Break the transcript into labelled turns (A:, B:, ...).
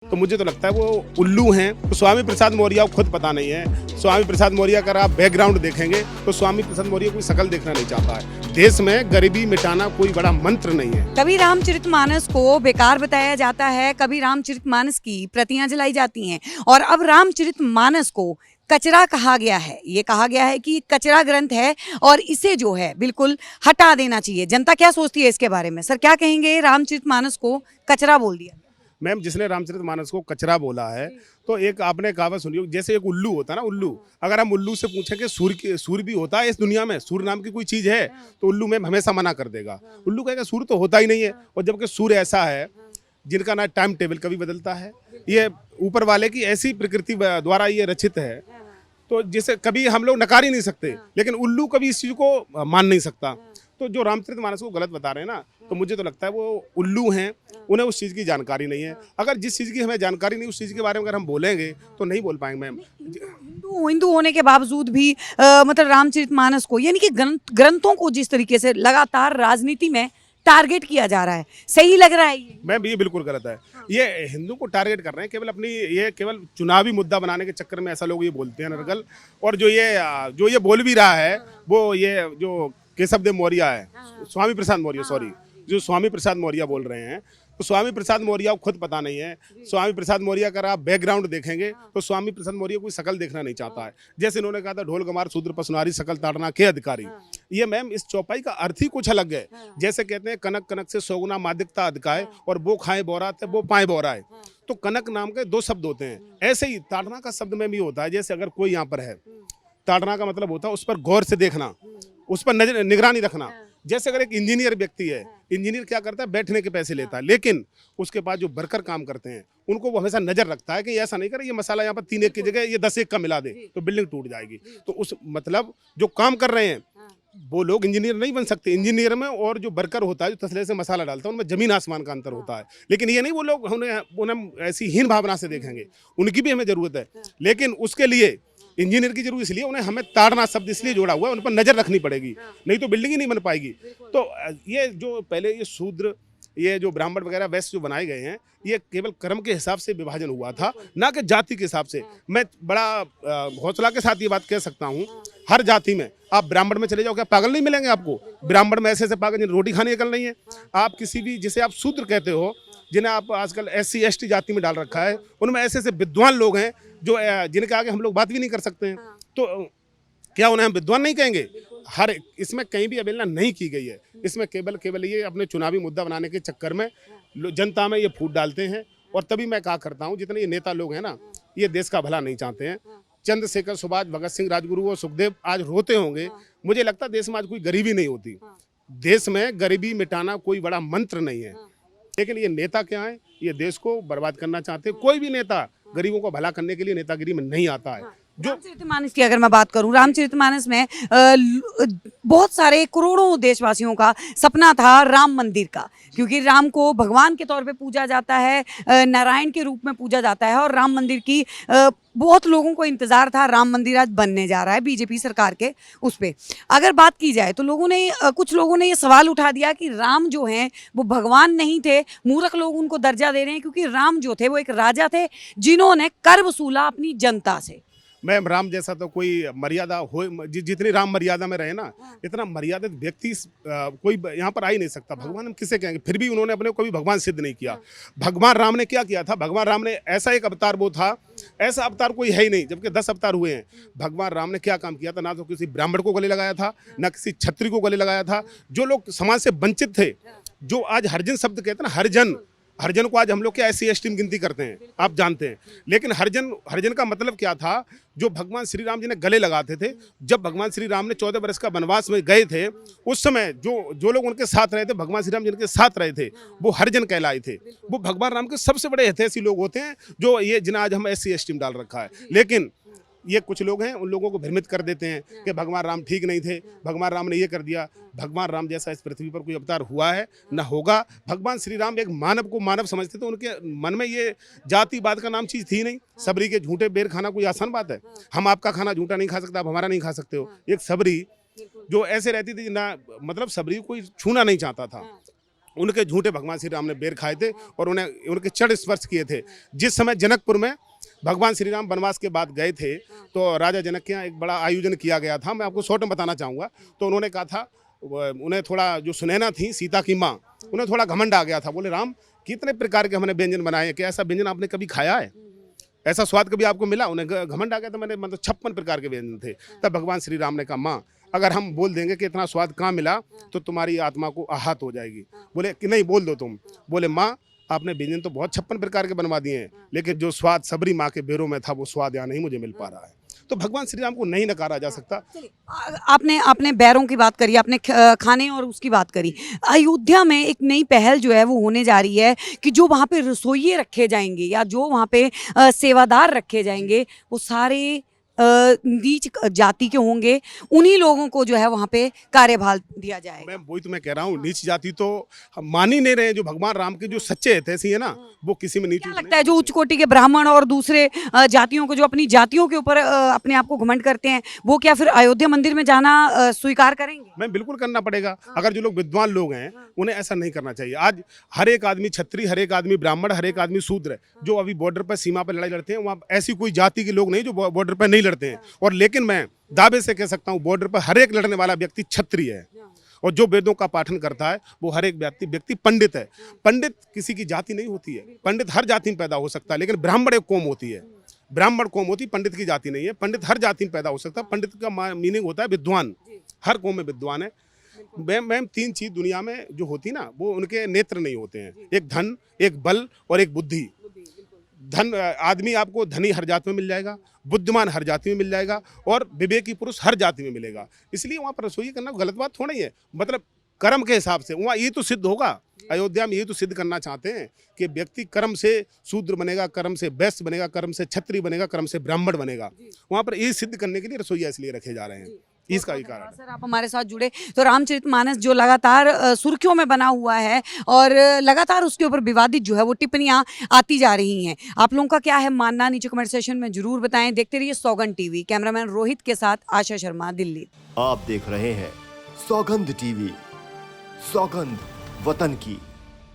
A: तो मुझे तो लगता है वो उल्लू हैं। तो स्वामी प्रसाद मौर्य को खुद पता नहीं है। स्वामी प्रसाद मौर्य अगर आप बैकग्राउंड देखेंगे तो स्वामी प्रसाद मौर्य कोई शकल देखना नहीं चाहता है। देश में गरीबी मिटाना कोई बड़ा मंत्र नहीं है।
B: कभी रामचरितमानस को बेकार बताया जाता है, कभी रामचरितमानस की प्रतियां जलाई जाती हैं और अब रामचरितमानस को कचरा कहा गया है। ये कहा गया है कि कचरा ग्रंथ है और इसे जो है बिल्कुल हटा देना चाहिए। जनता क्या सोचती है इसके बारे में? सर क्या कहेंगे, रामचरितमानस को कचरा बोल दिया?
A: मैम, जिसने रामचरितमानस को कचरा बोला है तो एक आपने कहावत सुनी हो, जैसे एक उल्लू होता है ना, उल्लू। अगर हम उल्लू से पूछें कि सूर्य भी होता है इस दुनिया में, सूर्य नाम की कोई चीज है, तो उल्लू मैम हमेशा मना कर देगा। उल्लू कहेगा सूर्य तो होता ही नहीं है। और जबकि सूर्य ऐसा है जिनका ना टाइम टेबल कभी बदलता है, ये ऊपर वाले की ऐसी प्रकृति द्वारा ये रचित है, तो जिसे कभी हम लोग नकार ही नहीं सकते। लेकिन उल्लू कभी इस चीज को मान नहीं सकता। तो जो रामचरितमानस को गलत बता रहे हैं ना, तो मुझे तो लगता है वो उल्लू हैं, उन्हें उस चीज़ की जानकारी नहीं है। अगर जिस चीज़ की हमें जानकारी नहीं, उस चीज़ के बारे में अगर हम बोलेंगे तो नहीं बोल पाएंगे मैम।
B: हिंदू होने के बावजूद भी मतलब रामचरितमानस को यानी कि ग्रंथों को जिस तरीके से लगातार राजनीति में टारगेट किया जा रहा है, सही लग रहा है ये?
A: मैम ये बिल्कुल गलत है। ये हिंदू को टारगेट कर रहे हैं केवल अपनी, ये केवल चुनावी मुद्दा बनाने के चक्कर में ऐसा लोग ये बोलते हैं नरगल। और जो ये बोल भी रहा है वो ये जो केशव देव मौर्य है, स्वामी प्रसाद मौर्य, सॉरी, जो स्वामी प्रसाद मौर्य बोल रहे हैं, तो स्वामी प्रसाद मौर्य को खुद पता नहीं है। स्वामी प्रसाद मौर्य अगर आप बैकग्राउंड देखेंगे तो स्वामी प्रसाद मौर्य कोई शकल देखना नहीं चाहता है। जैसे इन्होंने कहा था ढोल गमार शूद्र पसुनारी सकल ताड़ना के अधिकारी। ये मैम इस चौपाई का अर्थ ही कुछ अलग है। जैसे कहते हैं कनक कनक से सौगुना मादिकता अधिकाय, और वो खाए बोरात है वो पाए बोरा है। तो कनक नाम के दो शब्द होते हैं। ऐसे ही ताड़ना का शब्द में भी होता है। जैसे अगर कोई यहाँ पर है, ताड़ना का मतलब होता है उस पर गौर से देखना, उस पर निगरानी रखना। जैसे अगर एक इंजीनियर व्यक्ति है, इंजीनियर क्या करता है, बैठने के पैसे लेता है, लेकिन उसके पास जो वर्कर काम करते हैं उनको वो हमेशा नजर रखता है कि ऐसा नहीं करे, ये मसाला यहाँ पर 3 एक की जगह ये 10 एक का मिला दे तो बिल्डिंग टूट जाएगी। तो उस मतलब जो काम कर रहे हैं वो लोग इंजीनियर नहीं बन सकते। इंजीनियर में और जो वर्कर होता है, जो तसले से मसाला डालता है, उनमें जमीन आसमान का अंतर होता है। लेकिन ये नहीं वो लोग उन्हें ऐसी हीन भावना से देखेंगे, उनकी भी हमें जरूरत है। लेकिन उसके लिए इंजीनियर की जरूरत इसलिए उन्हें हमें ताड़ना शब्द इसलिए जोड़ा हुआ है, उन पर नजर रखनी पड़ेगी, नहीं तो बिल्डिंग ही नहीं बन पाएगी। तो ये जो पहले ये शूद्र, ये जो ब्राह्मण वगैरह वैश्य जो बनाए गए हैं, ये केवल कर्म के हिसाब से विभाजन हुआ था, ना कि जाति के हिसाब से। मैं बड़ा हौसला के साथ ये बात कह सकता हूँ, हर जाति में आप ब्राह्मण में चले जाओ, क्या पागल नहीं मिलेंगे आपको? ब्राह्मण में ऐसे पागल जिन्हें रोटी खाने अकल नहीं है। आप किसी भी, जिसे आप शूद्र कहते हो, जिन्हें आप आजकल SC ST जाति में डाल रखा है, उनमें ऐसे ऐसे विद्वान लोग हैं जो जिनके आगे हम लोग बात भी नहीं कर सकते हैं। तो क्या उन्हें हम विद्वान नहीं कहेंगे? हर इसमें कहीं भी अवहेलना नहीं की गई है। इसमें केवल ये अपने चुनावी मुद्दा बनाने के चक्कर में जनता में ये फूट डालते हैं। और तभी मैं कहा करता हूँ, जितने ये नेता लोग हैं ना, ये देश का भला नहीं चाहते हैं। चंद्रशेखर, सुभाष, भगत सिंह, राजगुरु और सुखदेव आज रोते होंगे। मुझे लगता है देश में आज कोई गरीबी नहीं होती। देश में गरीबी मिटाना कोई बड़ा मंत्र नहीं है। लेकिन ये नेता क्या है, ये देश को बर्बाद करना चाहते हैं। कोई भी नेता गरीबों को भला करने के लिए नेतागिरी में नहीं आता है। जो
B: रामचरितमानस की अगर मैं बात करूं, रामचरितमानस में बहुत सारे करोड़ों देशवासियों का सपना था राम मंदिर का, क्योंकि राम को भगवान के तौर पे पूजा जाता है, नारायण के रूप में पूजा जाता है। और राम मंदिर की बहुत लोगों को इंतजार था। राम मंदिर आज बनने जा रहा है बीजेपी सरकार के उस पे। अगर बात की जाए तो कुछ लोगों ने ये सवाल उठा दिया कि राम जो हैं वो भगवान नहीं थे, मूर्ख लोग उनको दर्जा दे रहे हैं, क्योंकि राम जो थे वो एक राजा थे जिन्होंने कर वसूला अपनी जनता से।
A: मैम, राम जैसा तो कोई मर्यादा हो, जितनी राम मर्यादा में रहे ना, इतना मर्यादित व्यक्ति कोई यहाँ पर आ ही नहीं सकता। भगवान हम किसे कहेंगे? फिर भी उन्होंने अपने को कभी भगवान सिद्ध नहीं किया। भगवान राम ने क्या किया था? भगवान राम ने ऐसा एक अवतार वो था, ऐसा अवतार कोई है ही नहीं, जबकि 10 अवतार हुए हैं। भगवान राम ने क्या काम किया था? ना तो किसी ब्राह्मण को गले लगाया था, ना किसी क्षत्रिय को गले लगाया था। जो लोग समाज से वंचित थे, जो आज हरिजन शब्द कहते हैं ना, हरिजन को आज हम लोग क्या SC ST में गिनती करते हैं, आप जानते हैं। लेकिन हरिजन का मतलब क्या था? जो भगवान श्री राम जी ने गले लगाते थे। जब भगवान श्री राम ने 14 वर्ष का वनवास में गए थे, उस समय जो लोग उनके साथ रहे थे, भगवान श्री राम जिनके साथ रहे थे, वो हरिजन कहलाए थे। वो भगवान राम के सबसे बड़े हितैषी लोग होते हैं, जो ये जिन्हें आज हम SC ST में डाल रखा है। लेकिन ये कुछ लोग हैं, उन लोगों को भ्रमित कर देते हैं कि भगवान राम ठीक नहीं थे, भगवान राम ने ये कर दिया। भगवान राम जैसा इस पृथ्वी पर कोई अवतार हुआ है ना होगा। भगवान श्री राम एक मानव को मानव समझते थे। उनके मन में ये जातिवाद का नाम चीज़ थी नहीं। सबरी के झूठे बेर खाना कोई आसान बात है? हम आपका खाना झूठा नहीं खा सकता, आप हमारा नहीं खा सकते हो। एक सबरी जो ऐसे रहती थी ना, मतलब सबरी कोई छूना नहीं चाहता था। उनके झूठे भगवान श्री राम ने बेर खाए थे और उन्हें उनके चरण स्पर्श किए थे। जिस समय जनकपुर में भगवान श्री राम वनवास के बाद गए थे तो राजा जनक के यहाँ एक बड़ा आयोजन किया गया था। मैं आपको शॉर्ट में बताना चाहूँगा। तो उन्होंने कहा था, उन्हें थोड़ा जो सुनैना थी सीता की माँ, उन्हें थोड़ा घमंड आ गया था। बोले राम कितने प्रकार के हमने व्यंजन बनाए हैं, क्या ऐसा व्यंजन आपने कभी खाया है, ऐसा स्वाद कभी आपको मिला? उन्हें घमंड आ गया था, मैंने मतलब 56 प्रकार के व्यंजन थे। तब भगवान श्री राम ने कहा माँ अगर हम बोल देंगे कि इतना स्वाद कहाँ मिला तो तुम्हारी आत्मा को आहत हो जाएगी। बोले कि नहीं बोल दो तुम। बोले माँ आपने व्यंजन तो बहुत 56 प्रकार के बनवा दिए हैं, लेकिन जो स्वाद सबरी माँ के बेरों में था वो स्वाद यहाँ नहीं मुझे मिल पा रहा है। तो भगवान श्री राम को नहीं नकारा जा सकता।
B: आपने बैरों की बात करी, आपने खाने और उसकी बात करी। अयोध्या में एक नई पहल जो है वो होने जा रही है कि जो वहाँ पे रसोइये रखे जाएंगे या जो वहाँ पे सेवादार रखे जाएंगे वो सारे नीच जाति के होंगे। उन्हीं लोगों को जो है वहाँ पे कार्यभार दिया जाएगा।
A: मैं वही तो मैं कह रहा हूँ, नीच जाति तो हम मान ही नहीं रहे हैं। जो भगवान राम के जो सच्चे हितैषी है ना, वो किसी में नीच
B: क्या लगता है जो उच्च कोटि के ब्राह्मण और दूसरे जातियों को जो अपनी जातियों के ऊपर अपने आप को घमंड करते हैं, वो क्या फिर अयोध्या मंदिर में जाना स्वीकार करेंगे?
A: मैं बिल्कुल करना पड़ेगा। अगर जो लोग विद्वान लोग हैं उन्हें ऐसा नहीं करना चाहिए। आज हर एक आदमी क्षत्रिय, हर एक आदमी ब्राह्मण, हर एक आदमी शूद्र है। जो अभी बॉर्डर पर सीमा पर लड़ाई लड़ते हैं वहाँ ऐसी कोई जाति के लोग नहीं जो बॉर्डर पर नहीं लड़ते हैं। और लेकिन मैं दावे से कह सकता हूँ बॉर्डर पर हर एक लड़ने वाला व्यक्ति क्षत्रिय है और जो वेदों का पाठन करता है वो हर एक व्यक्ति पंडित है। पंडित किसी की जाति नहीं होती है। पंडित हर जाति में पैदा हो सकता है, लेकिन ब्राह्मण एक कौम होती है। ब्राह्मण कौम होती, पंडित की जाति नहीं है। पंडित हर जाति में पैदा हो सकता है। पंडित का मीनिंग होता है विद्वान। हर कौम में विद्वान है। मैम 3 चीज दुनिया में जो होती ना वो उनके नेत्र नहीं होते हैं। एक धन, एक बल और एक बुद्धि। धन आदमी आपको धनी हर जाति में मिल जाएगा, बुद्धिमान हर जाति में मिल जाएगा और विवेकी पुरुष हर जाति में मिलेगा। इसलिए वहाँ पर रसोई करना गलत बात थोड़ा ही है। मतलब कर्म के हिसाब से वहाँ ये तो सिद्ध होगा। अयोध्या में ये तो सिद्ध करना चाहते हैं कि व्यक्ति कर्म से शूद्र बनेगा, कर्म से वैश्य बनेगा, कर्म से क्षत्रिय बनेगा, कर्म से ब्राह्मण बनेगा। वहाँ पर ये सिद्ध करने के लिए रसोईया इसलिए रखे जा रहे हैं। इसका ही कारण
B: सर आप हमारे साथ जुड़े। तो रामचरितमानस जो लगातार सुर्खियों में बना हुआ है और लगातार उसके ऊपर विवादित जो है वो टिप्पणियां आती जा रही हैं। आप लोगों का क्या है मानना, नीचे कमेंट सेशन में जरूर बताएं। देखते रहिए सौगंध टीवी। कैमरामैन रोहित के साथ आशा शर्मा, दिल्ली।
C: आप देख रहे हैं सौगंध टीवी। सौगंध वतन की।